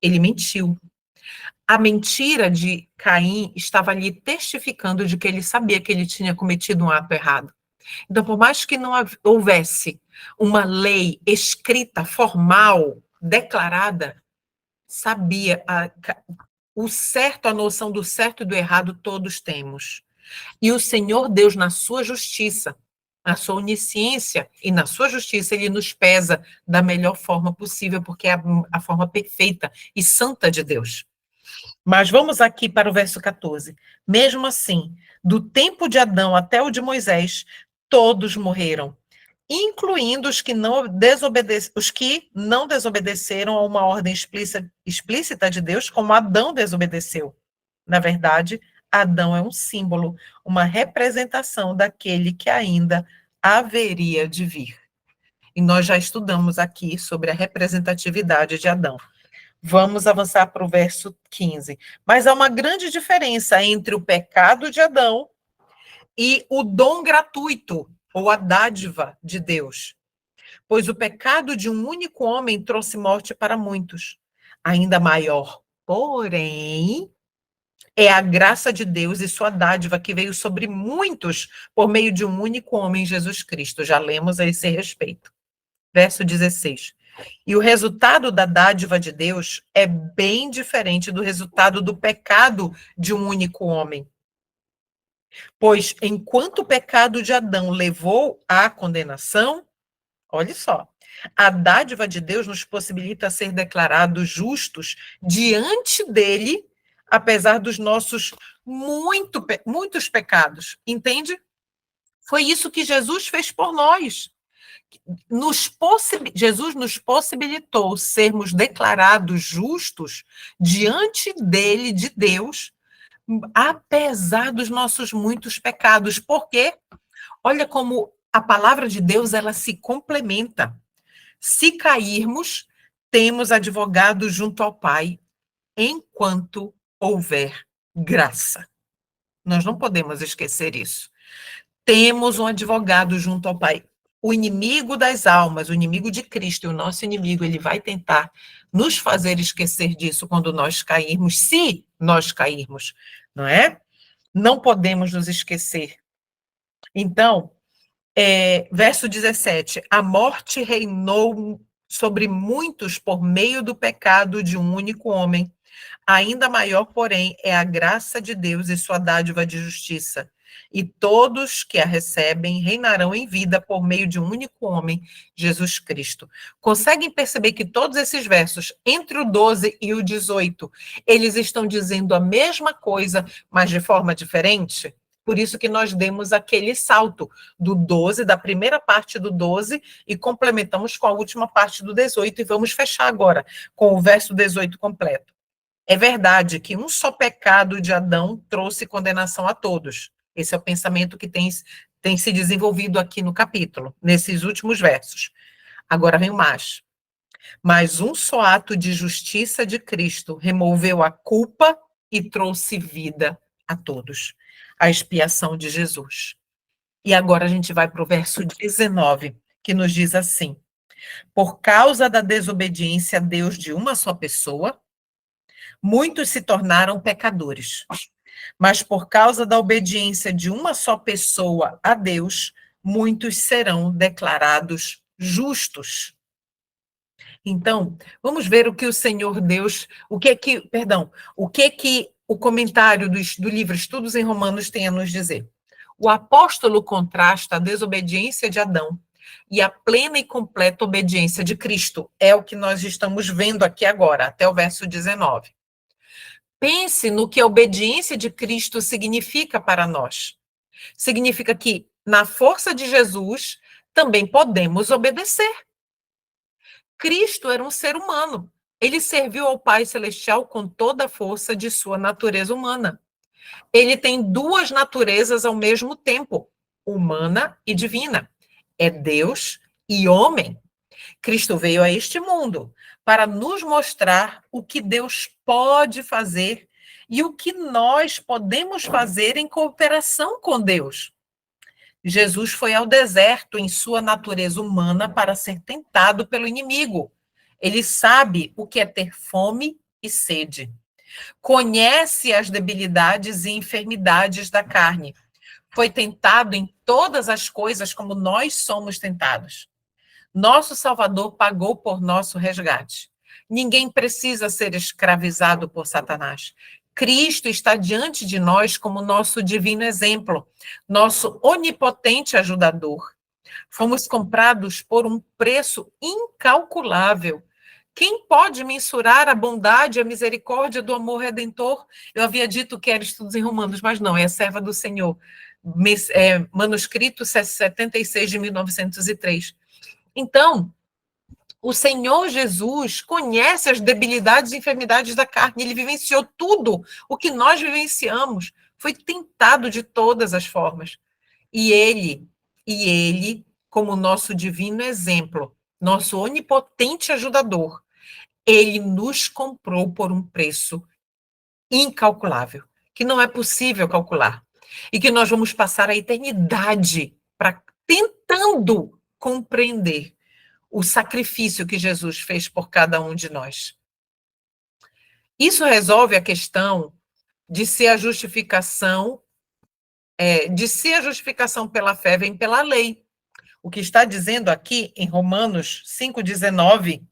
Ele mentiu. A mentira de Caim estava ali testificando de que ele sabia que ele tinha cometido um ato errado. Então, por mais que não houvesse uma lei escrita, formal, declarada, sabia o certo, a noção do certo e do errado todos temos. E o Senhor Deus, na sua justiça, na sua onisciência e na sua justiça, ele nos pesa da melhor forma possível, porque é a forma perfeita e santa de Deus. Mas vamos aqui para o verso 14. Mesmo assim, do tempo de Adão até o de Moisés, todos morreram, incluindo os que não desobedeceram a uma ordem explícita de Deus, como Adão desobedeceu. Na verdade, Adão é um símbolo, uma representação daquele que ainda haveria de vir. E nós já estudamos aqui sobre a representatividade de Adão. Vamos avançar para o verso 15. Mas há uma grande diferença entre o pecado de Adão e o dom gratuito, ou a dádiva de Deus. Pois o pecado de um único homem trouxe morte para muitos. Ainda maior, porém, é a graça de Deus e sua dádiva que veio sobre muitos por meio de um único homem, Jesus Cristo. Já lemos a esse respeito. Verso 16. E o resultado da dádiva de Deus é bem diferente do resultado do pecado de um único homem. Pois enquanto o pecado de Adão levou à condenação, olha só, a dádiva de Deus nos possibilita ser declarados justos diante dele, apesar dos nossos muitos pecados. Entende? Foi isso que Jesus fez por nós. Jesus nos possibilitou sermos declarados justos diante dele, de Deus, apesar dos nossos muitos pecados. Por quê? Olha como a palavra de Deus, ela se complementa. Se cairmos, temos advogado junto ao Pai, enquanto houver graça. Nós não podemos esquecer isso. Temos um advogado junto ao Pai. o inimigo das almas, o inimigo de Cristo, o nosso inimigo, ele vai tentar nos fazer esquecer disso quando nós cairmos, se nós cairmos, não é? Não podemos nos esquecer. Então, verso 17, a morte reinou sobre muitos por meio do pecado de um único homem. Ainda maior, porém, é a graça de Deus e sua dádiva de justiça. E todos que a recebem reinarão em vida por meio de um único homem, Jesus Cristo. Conseguem perceber que todos esses versos, entre o 12 e o 18, eles estão dizendo a mesma coisa, mas de forma diferente? Por isso que nós demos aquele salto do 12, da primeira parte do 12, e complementamos com a última parte do 18, e vamos fechar agora com o verso 18 completo. É verdade que um só pecado de Adão trouxe condenação a todos. Esse é o pensamento que tem se desenvolvido aqui no capítulo, nesses últimos versos. Agora vem o mais. Mas um só ato de justiça de Cristo removeu a culpa e trouxe vida a todos. A expiação de Jesus. E agora a gente vai para o verso 19, que nos diz assim: por causa da desobediência a Deus de uma só pessoa, muitos se tornaram pecadores. Mas por causa da obediência de uma só pessoa a Deus, muitos serão declarados justos. Então, vamos ver o que o Senhor Deus, o que o comentário do livro Estudos em Romanos tem a nos dizer. O apóstolo contrasta a desobediência de Adão e a plena e completa obediência de Cristo. É o que nós estamos vendo aqui agora, até o verso 19. Pense no que a obediência de Cristo significa para nós. Significa que, na força de Jesus, também podemos obedecer. Cristo era um ser humano. Ele serviu ao Pai Celestial com toda a força de sua natureza humana. Ele tem duas naturezas ao mesmo tempo, humana e divina. É Deus e homem. Cristo veio a este mundo para nos mostrar o que Deus pode fazer e o que nós podemos fazer em cooperação com Deus. Jesus foi ao deserto em sua natureza humana para ser tentado pelo inimigo. Ele sabe o que é ter fome e sede. Conhece as debilidades e enfermidades da carne. Foi tentado em todas as coisas como nós somos tentados. Nosso Salvador pagou por nosso resgate. Ninguém precisa ser escravizado por Satanás. Cristo está diante de nós como nosso divino exemplo, nosso onipotente ajudador. Fomos comprados por um preço incalculável. Quem pode mensurar a bondade e a misericórdia do amor redentor? Eu havia dito que era Estudos em Romanos, mas não, é a Serva do Senhor. Manuscrito 76 de 1903. Então, o Senhor Jesus conhece as debilidades e enfermidades da carne, ele vivenciou tudo o que nós vivenciamos, foi tentado de todas as formas. E ele, como nosso divino exemplo, nosso onipotente ajudador, ele nos comprou por um preço incalculável, que não é possível calcular, e que nós vamos passar a eternidade tentando compreender o sacrifício que Jesus fez por cada um de nós. Isso resolve a questão de se a justificação pela fé vem pela lei. O que está dizendo aqui em Romanos 5,19,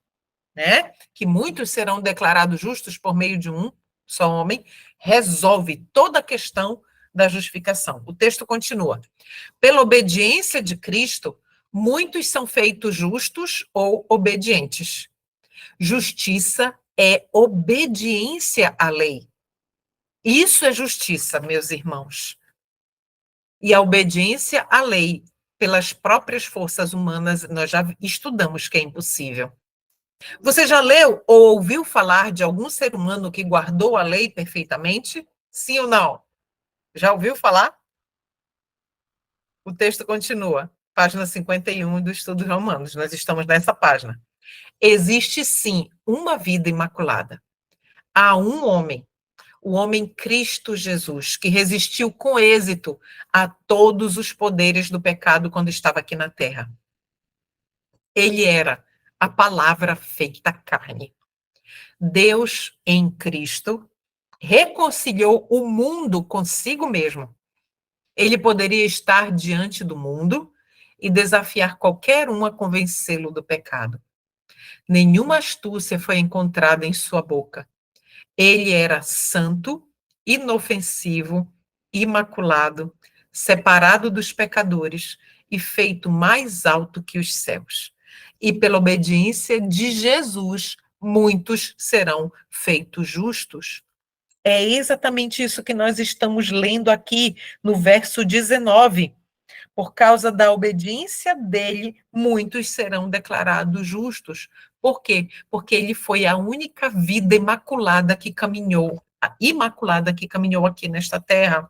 né, que muitos serão declarados justos por meio de um só homem, resolve toda a questão da justificação. O texto continua. Pela obediência de Cristo, muitos são feitos justos ou obedientes. Justiça é obediência à lei. Isso é justiça, meus irmãos. E a obediência à lei, pelas próprias forças humanas, nós já estudamos que é impossível. Você já leu ou ouviu falar de algum ser humano que guardou a lei perfeitamente? Sim ou não? Já ouviu falar? O texto continua. Página 51 do Estudos Romanos. Nós estamos nessa página. Existe, sim, uma vida imaculada. Há um homem, o homem Cristo Jesus, que resistiu com êxito a todos os poderes do pecado quando estava aqui na Terra. Ele era a palavra feita carne. Deus em Cristo reconciliou o mundo consigo mesmo. Ele poderia estar diante do mundo e desafiar qualquer um a convencê-lo do pecado. Nenhuma astúcia foi encontrada em sua boca. Ele era santo, inofensivo, imaculado, separado dos pecadores e feito mais alto que os céus. E pela obediência de Jesus, muitos serão feitos justos. É exatamente isso que nós estamos lendo aqui no verso 19. Por causa da obediência dele, muitos serão declarados justos. Por quê? Porque ele foi a única vida imaculada que caminhou, a imaculada que caminhou aqui nesta terra.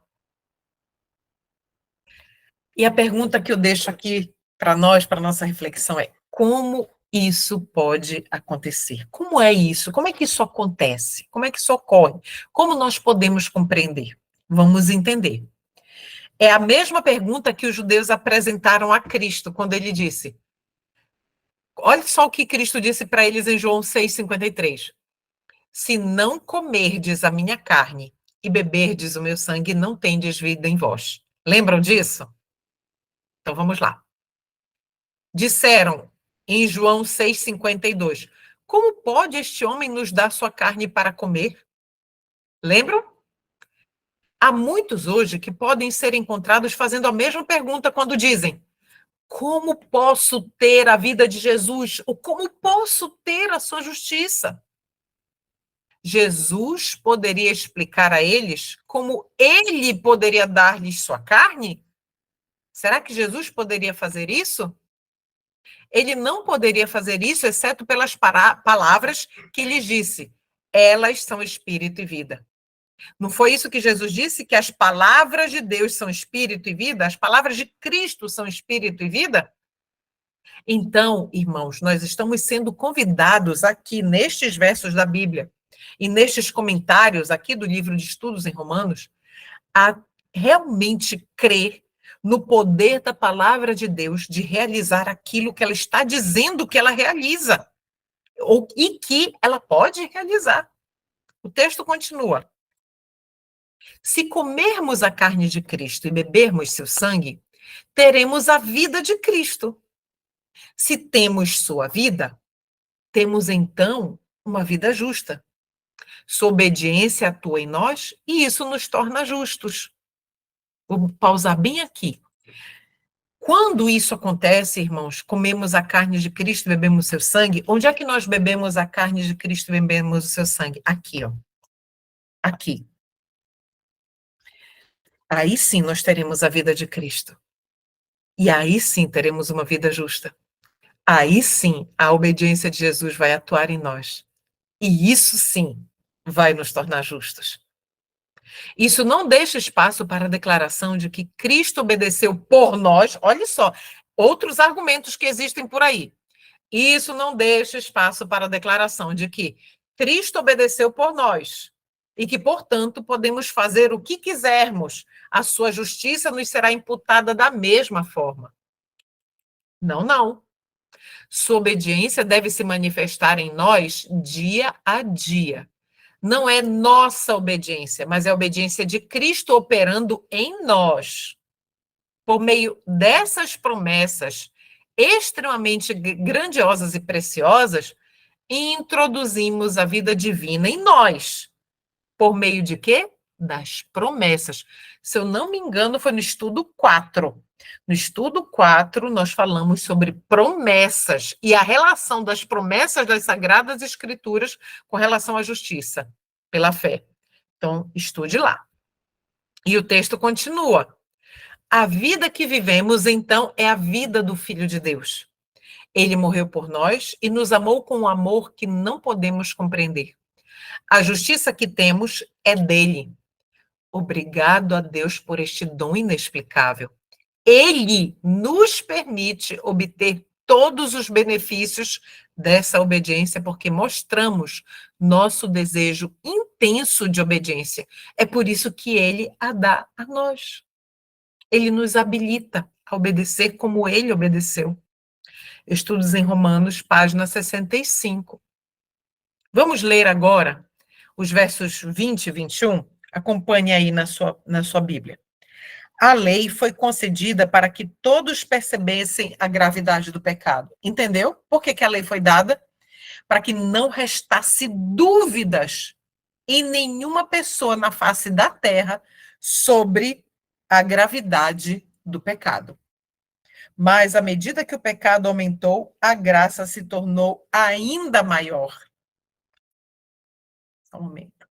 E a pergunta que eu deixo aqui para nós, para nossa reflexão é: como isso pode acontecer? Como é isso? Como é que isso acontece? Como é que isso ocorre? Como nós podemos compreender? Vamos entender. É a mesma pergunta que os judeus apresentaram a Cristo quando ele disse: olha só o que Cristo disse para eles em João 6,53. Se não comerdes a minha carne e beberdes o meu sangue, não tendes vida em vós. Lembram disso? Então vamos lá. Disseram em João 6,52, como pode este homem nos dar sua carne para comer? Lembram? Há muitos hoje que podem ser encontrados fazendo a mesma pergunta quando dizem: como posso ter a vida de Jesus? Ou como posso ter a sua justiça? Jesus poderia explicar a eles como ele poderia dar-lhes sua carne? Será que Jesus poderia fazer isso? Ele não poderia fazer isso, exceto pelas palavras que lhes disse. Elas são espírito e vida. Não foi isso que Jesus disse? Que as palavras de Deus são espírito e vida? As palavras de Cristo são espírito e vida? Então, irmãos, nós estamos sendo convidados aqui nestes versos da Bíblia e nestes comentários aqui do livro de estudos em Romanos a realmente crer no poder da palavra de Deus de realizar aquilo que ela está dizendo que ela realiza e que ela pode realizar. O texto continua. Se comermos a carne de Cristo e bebermos seu sangue, teremos a vida de Cristo. Se temos sua vida, temos então uma vida justa. Sua obediência atua em nós e isso nos torna justos. Vou pausar bem aqui. Quando isso acontece, irmãos, comemos a carne de Cristo e bebemos seu sangue, onde é que nós bebemos a carne de Cristo e bebemos o seu sangue? Aqui, ó. Aqui. Aí sim nós teremos a vida de Cristo. E aí sim teremos uma vida justa. Aí sim a obediência de Jesus vai atuar em nós. E isso sim vai nos tornar justos. Isso não deixa espaço para a declaração de que Cristo obedeceu por nós. Olha só, outros argumentos que existem por aí. Isso não deixa espaço para a declaração de que Cristo obedeceu por nós e que, portanto, podemos fazer o que quisermos. A sua justiça nos será imputada da mesma forma. Não, não. Sua obediência deve se manifestar em nós dia a dia. Não é nossa obediência, mas é a obediência de Cristo operando em nós. Por meio dessas promessas extremamente grandiosas e preciosas, introduzimos a vida divina em nós. Por meio de quê? Das promessas. Se eu não me engano, foi no estudo 4. No estudo 4, nós falamos sobre promessas e a relação das promessas das Sagradas Escrituras com relação à justiça, pela fé. Então, estude lá. E o texto continua. A vida que vivemos, então, é a vida do Filho de Deus. Ele morreu por nós e nos amou com um amor que não podemos compreender. A justiça que temos é dele. Obrigado a Deus por este dom inexplicável. Ele nos permite obter todos os benefícios dessa obediência, porque mostramos nosso desejo intenso de obediência. É por isso que ele a dá a nós. Ele nos habilita a obedecer como ele obedeceu. Estudos em Romanos, página 65. Vamos ler agora os versos 20 e 21? Acompanhe aí na sua Bíblia. A lei foi concedida para que todos percebessem a gravidade do pecado. Entendeu? Por que a lei foi dada? Para que não restasse dúvidas em nenhuma pessoa na face da terra sobre a gravidade do pecado. Mas, à medida que o pecado aumentou, a graça se tornou ainda maior. Só um momento.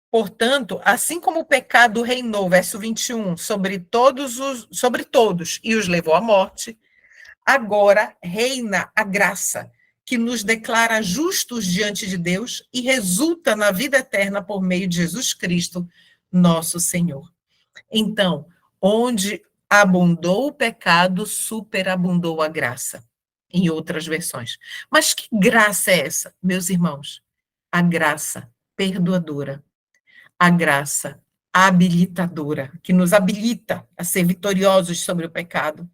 Portanto, assim como o pecado reinou, verso 21, sobre todos e os levou à morte, agora reina a graça, que nos declara justos diante de Deus e resulta na vida eterna por meio de Jesus Cristo, nosso Senhor. Então, onde abundou o pecado, superabundou a graça, em outras versões. Mas que graça é essa, meus irmãos? A graça perdoadora, a graça habilitadora, que nos habilita a ser vitoriosos sobre o pecado,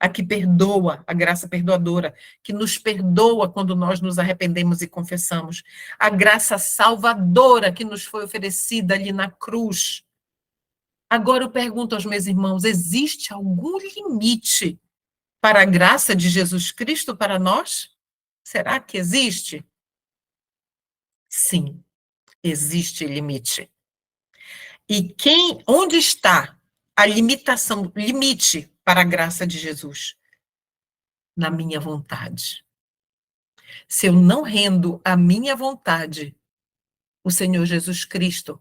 a que perdoa, a graça perdoadora, que nos perdoa quando nós nos arrependemos e confessamos, a graça salvadora que nos foi oferecida ali na cruz. Agora eu pergunto aos meus irmãos, existe algum limite para a graça de Jesus Cristo para nós? Será que existe? Sim, existe limite. E onde está a limitação, limite para a graça de Jesus? Na minha vontade. Se eu não rendo a minha vontade, o Senhor Jesus Cristo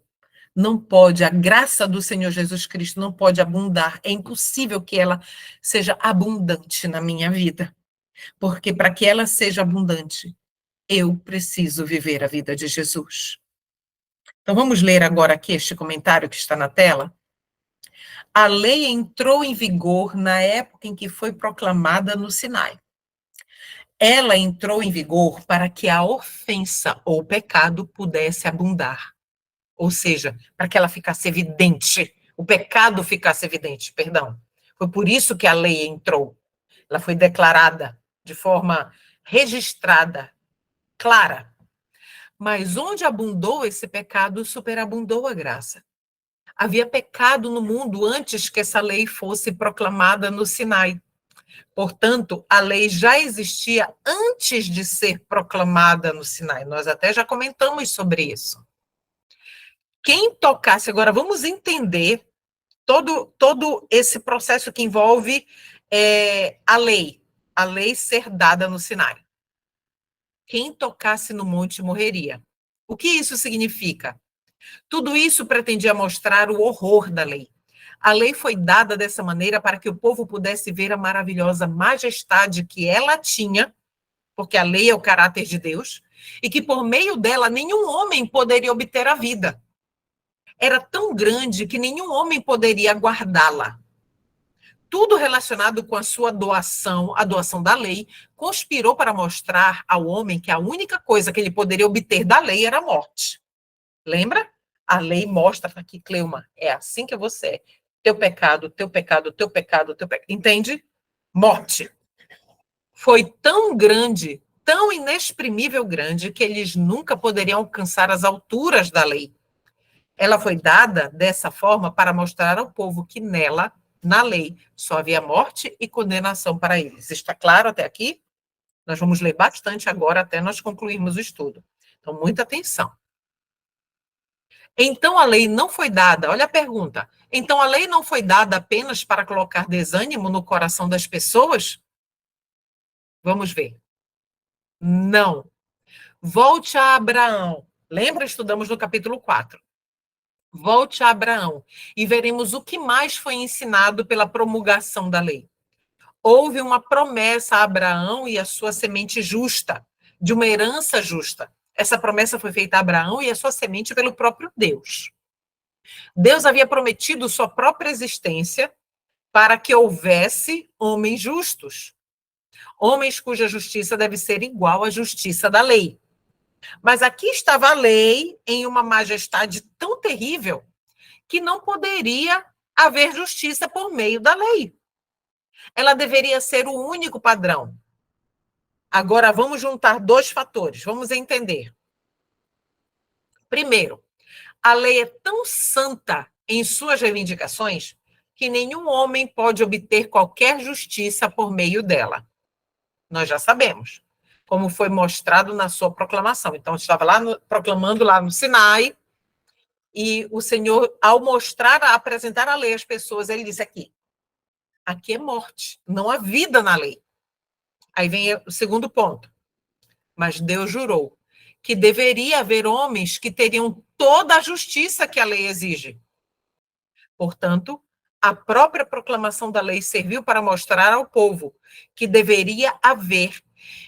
não pode, a graça do Senhor Jesus Cristo não pode abundar. É impossível que ela seja abundante na minha vida. Porque para que ela seja abundante, eu preciso viver a vida de Jesus. Então vamos ler agora aqui este comentário que está na tela. A lei entrou em vigor na época em que foi proclamada no Sinai. Ela entrou em vigor para que a ofensa ou pecado pudesse abundar. Ou seja, para que ela ficasse evidente, o pecado ficasse evidente, perdão. Foi por isso que a lei entrou. Ela foi declarada de forma registrada, clara. Mas onde abundou esse pecado, superabundou a graça. Havia pecado no mundo antes que essa lei fosse proclamada no Sinai. Portanto, a lei já existia antes de ser proclamada no Sinai. Nós até já comentamos sobre isso. Quem tocasse, agora vamos entender todo esse processo que envolve a lei ser dada no Sinai. Quem tocasse no monte morreria. O que isso significa? Tudo isso pretendia mostrar o horror da lei. A lei foi dada dessa maneira para que o povo pudesse ver a maravilhosa majestade que ela tinha, porque a lei é o caráter de Deus, e que por meio dela nenhum homem poderia obter a vida. Era tão grande que nenhum homem poderia guardá-la. Tudo relacionado com a sua doação, a doação da lei, conspirou para mostrar ao homem que a única coisa que ele poderia obter da lei era a morte. Lembra? A lei mostra aqui, Cleuma, é assim que você é. Teu pecado, teu pecado, teu pecado, teu pecado. Entende? Morte. Foi tão grande, tão inexprimível grande, que eles nunca poderiam alcançar as alturas da lei. Ela foi dada dessa forma para mostrar ao povo que nela, na lei, só havia morte e condenação para eles. Está claro até aqui? Nós vamos ler bastante agora até nós concluirmos o estudo. Então, muita atenção. Então a lei não foi dada, olha a pergunta, então a lei não foi dada apenas para colocar desânimo no coração das pessoas? Vamos ver. Não. Volte a Abraão. Lembra? Estudamos no capítulo 4. Volte a Abraão e veremos o que mais foi ensinado pela promulgação da lei. Houve uma promessa a Abraão e a sua semente justa, de uma herança justa. Essa promessa foi feita a Abraão e a sua semente pelo próprio Deus. Deus havia prometido sua própria existência para que houvesse homens justos. Homens cuja justiça deve ser igual à justiça da lei. Mas aqui estava a lei em uma majestade tão terrível que não poderia haver justiça por meio da lei. Ela deveria ser o único padrão. Agora, vamos juntar dois fatores, vamos entender. Primeiro, a lei é tão santa em suas reivindicações que nenhum homem pode obter qualquer justiça por meio dela. Nós já sabemos, como foi mostrado na sua proclamação. Então, estava lá proclamando lá no Sinai, e o Senhor, ao mostrar, a apresentar a lei às pessoas, ele disse aqui é morte, não há vida na lei. Aí vem o segundo ponto. Mas Deus jurou que deveria haver homens que teriam toda a justiça que a lei exige. Portanto, a própria proclamação da lei serviu para mostrar ao povo que deveria haver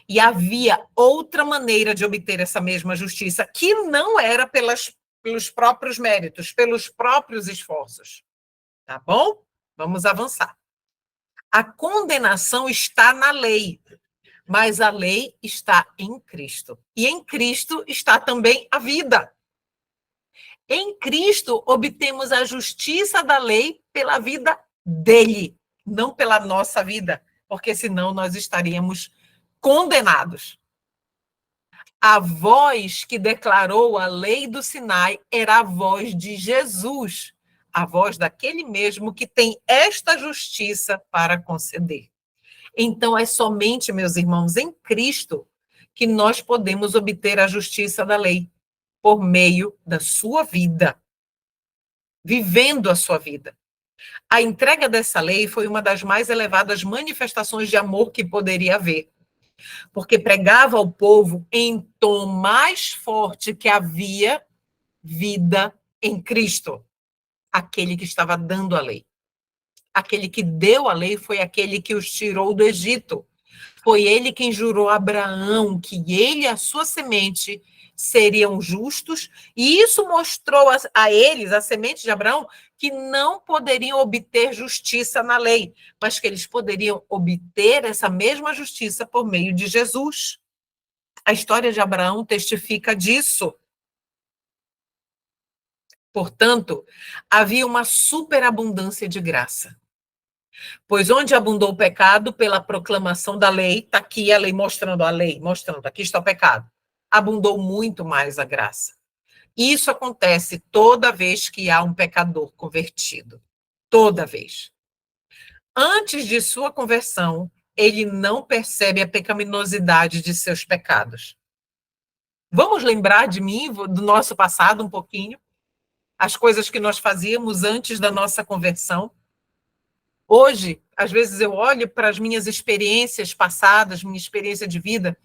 e havia outra maneira de obter essa mesma justiça, que não era pelos próprios méritos, pelos próprios esforços. Tá bom? Vamos avançar. A condenação está na lei, mas a lei está em Cristo. E em Cristo está também a vida. Em Cristo obtemos a justiça da lei pela vida dele, não pela nossa vida, porque senão nós estaríamos condenados. A voz que declarou a lei do Sinai era a voz de Jesus, a voz daquele mesmo que tem esta justiça para conceder. Então, é somente, meus irmãos, em Cristo que nós podemos obter a justiça da lei, por meio da sua vida, vivendo a sua vida. A entrega dessa lei foi uma das mais elevadas manifestações de amor que poderia haver, porque pregava ao povo em tom mais forte que havia vida em Cristo, aquele que estava dando a lei. Aquele que deu a lei foi aquele que os tirou do Egito. Foi ele quem jurou a Abraão que ele e a sua semente seriam justos, e isso mostrou a eles, a semente de Abraão, que não poderiam obter justiça na lei, mas que eles poderiam obter essa mesma justiça por meio de Jesus. A história de Abraão testifica disso. Portanto, havia uma superabundância de graça. Pois onde abundou o pecado, pela proclamação da lei, está aqui a lei, mostrando, aqui está o pecado. Abundou muito mais a graça. Isso acontece toda vez que há um pecador convertido. Toda vez. Antes de sua conversão, ele não percebe a pecaminosidade de seus pecados. Vamos lembrar de mim, do nosso passado um pouquinho? As coisas que nós fazíamos antes da nossa conversão. Hoje, às vezes eu olho para as minhas experiências passadas, minha experiência de vida,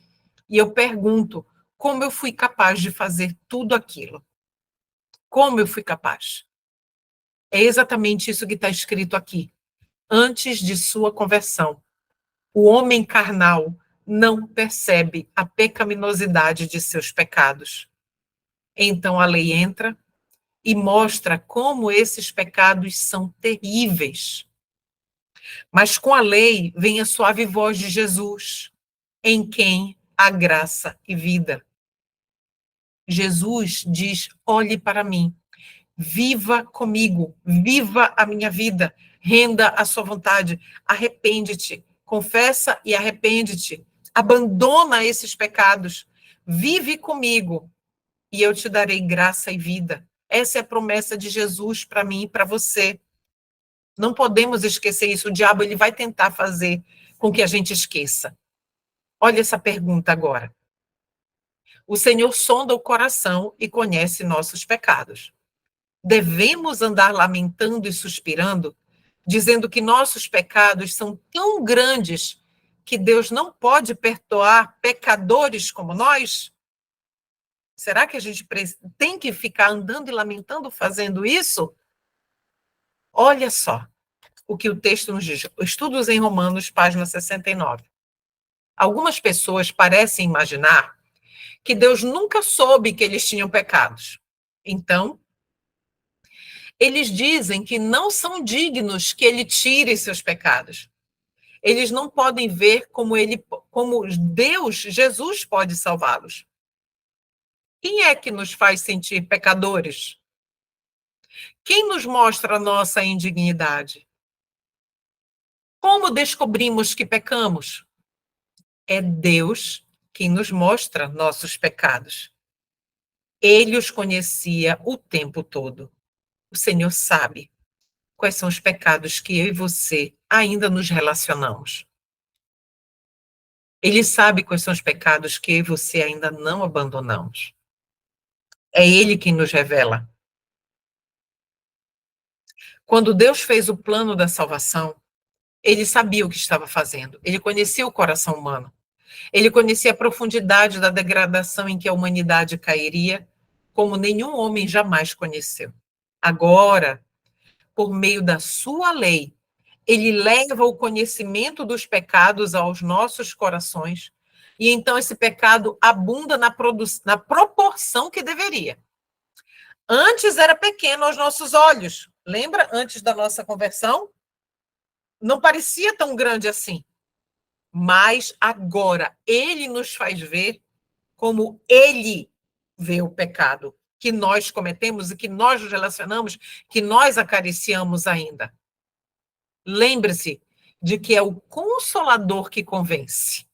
e eu pergunto como eu fui capaz de fazer tudo aquilo. Como eu fui capaz? É exatamente isso que está escrito aqui. Antes de sua conversão, o homem carnal não percebe a pecaminosidade de seus pecados. Então a lei entra e mostra como esses pecados são terríveis. Mas com a lei vem a suave voz de Jesus, em quem há graça e vida. Jesus diz: olhe para mim, viva comigo, viva a minha vida, renda a sua vontade, arrepende-te, confessa e arrepende-te, abandona esses pecados, vive comigo e eu te darei graça e vida. Essa é a promessa de Jesus para mim e para você. Não podemos esquecer isso. O diabo ele vai tentar fazer com que a gente esqueça. Olha essa pergunta agora. O Senhor sonda o coração e conhece nossos pecados. Devemos andar lamentando e suspirando, dizendo que nossos pecados são tão grandes que Deus não pode perdoar pecadores como nós? Será que a gente tem que ficar andando e lamentando fazendo isso? Olha só o que o texto nos diz. Estudos em Romanos, página 69. Algumas pessoas parecem imaginar que Deus nunca soube que eles tinham pecados. Então, eles dizem que não são dignos que ele tire seus pecados. Eles não podem ver como Deus, Jesus, pode salvá-los. Quem é que nos faz sentir pecadores? Quem nos mostra a nossa indignidade? Como descobrimos que pecamos? É Deus quem nos mostra nossos pecados. Ele os conhecia o tempo todo. O Senhor sabe quais são os pecados que eu e você ainda nos relacionamos. Ele sabe quais são os pecados que eu e você ainda não abandonamos. É Ele quem nos revela. Quando Deus fez o plano da salvação, Ele sabia o que estava fazendo. Ele conhecia o coração humano. Ele conhecia a profundidade da degradação em que a humanidade cairia, como nenhum homem jamais conheceu. Agora, por meio da sua lei, ele leva o conhecimento dos pecados aos nossos corações, e então esse pecado abunda na proporção que deveria. Antes era pequeno aos nossos olhos. Lembra, antes da nossa conversão? Não parecia tão grande assim. Mas agora ele nos faz ver como ele vê o pecado que nós cometemos e que nós nos relacionamos, que nós acariciamos ainda. Lembre-se de que é o Consolador que convence.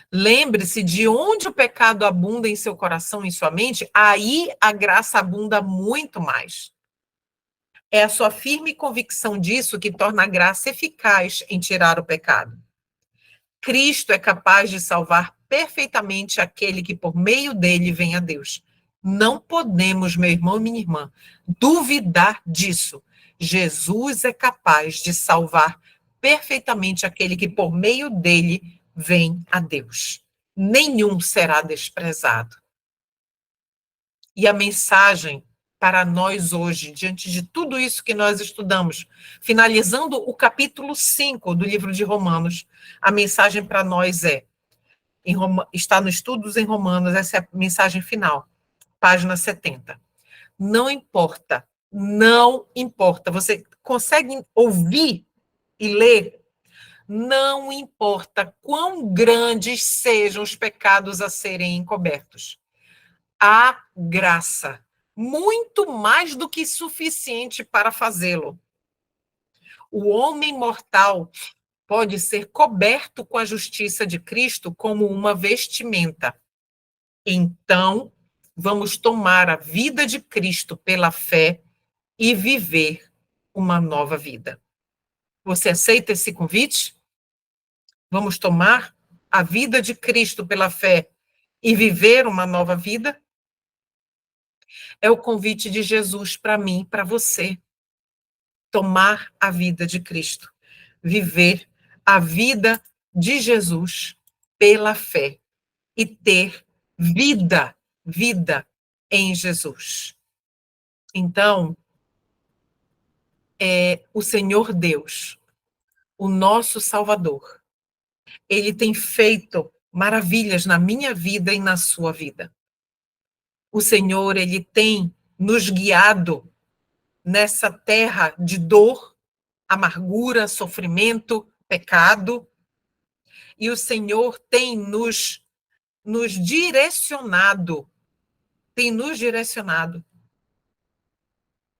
Lembre-se de onde o pecado abunda em seu coração e em sua mente, aí a graça abunda muito mais. É a sua firme convicção disso que torna a graça eficaz em tirar o pecado. Cristo é capaz de salvar perfeitamente aquele que por meio dele vem a Deus. Não podemos, meu irmão e minha irmã, duvidar disso. Jesus é capaz de salvar perfeitamente aquele que por meio dele vem a Deus. Nenhum será desprezado. E a mensagem para nós hoje, diante de tudo isso que nós estudamos, finalizando o capítulo 5 do livro de Romanos, a mensagem para nós está no Estudos em Romanos, essa é a mensagem final, página 70. Não importa, não importa, você consegue ouvir e ler? Não importa quão grandes sejam os pecados a serem encobertos. Há graça, muito mais do que suficiente para fazê-lo. O homem mortal pode ser coberto com a justiça de Cristo como uma vestimenta. Então, vamos tomar a vida de Cristo pela fé e viver uma nova vida. Você aceita esse convite? Vamos tomar a vida de Cristo pela fé e viver uma nova vida? É o convite de Jesus para mim e para você. Tomar a vida de Cristo. Viver a vida de Jesus pela fé. E ter vida em Jesus. Então, o Senhor Deus, o nosso Salvador, ele tem feito maravilhas na minha vida e na sua vida. O Senhor, ele tem nos guiado nessa terra de dor, amargura, sofrimento, pecado, e o Senhor tem nos direcionado,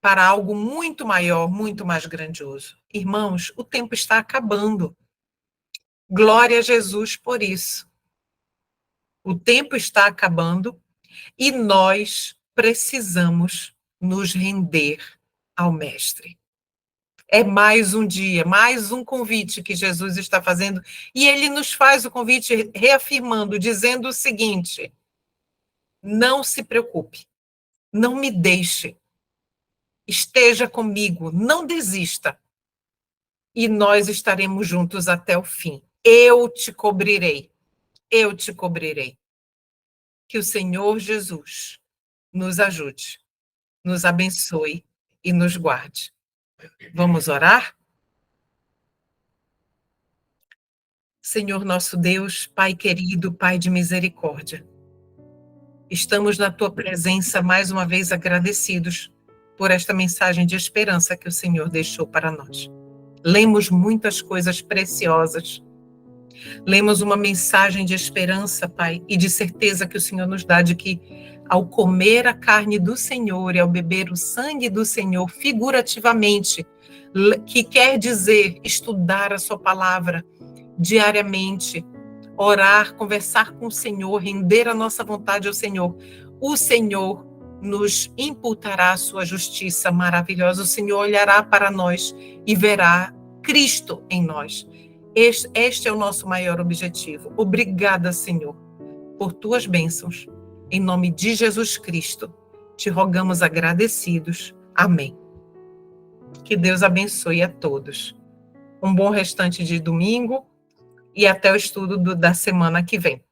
para algo muito maior, muito mais grandioso. Irmãos, o tempo está acabando. Glória a Jesus por isso. O tempo está acabando e nós precisamos nos render ao Mestre. É mais um dia, mais um convite que Jesus está fazendo, e ele nos faz o convite reafirmando, dizendo o seguinte: não se preocupe, não me deixe, esteja comigo, não desista, e nós estaremos juntos até o fim. Eu te cobrirei, eu te cobrirei. Que o Senhor Jesus nos ajude, nos abençoe e nos guarde. Vamos orar? Senhor nosso Deus, Pai querido, Pai de misericórdia, estamos na Tua presença mais uma vez agradecidos por esta mensagem de esperança que o Senhor deixou para nós. Lemos muitas coisas preciosas, lemos uma mensagem de esperança, Pai, e de certeza que o Senhor nos dá de que ao comer a carne do Senhor e ao beber o sangue do Senhor, figurativamente, que quer dizer estudar a sua palavra diariamente, orar, conversar com o Senhor, render a nossa vontade ao Senhor, o Senhor nos imputará a sua justiça maravilhosa. O Senhor olhará para nós e verá Cristo em nós. Este é o nosso maior objetivo. Obrigada, Senhor, por tuas bênçãos. Em nome de Jesus Cristo, te rogamos agradecidos. Amém. Que Deus abençoe a todos. Um bom restante de domingo e até o estudo da semana que vem.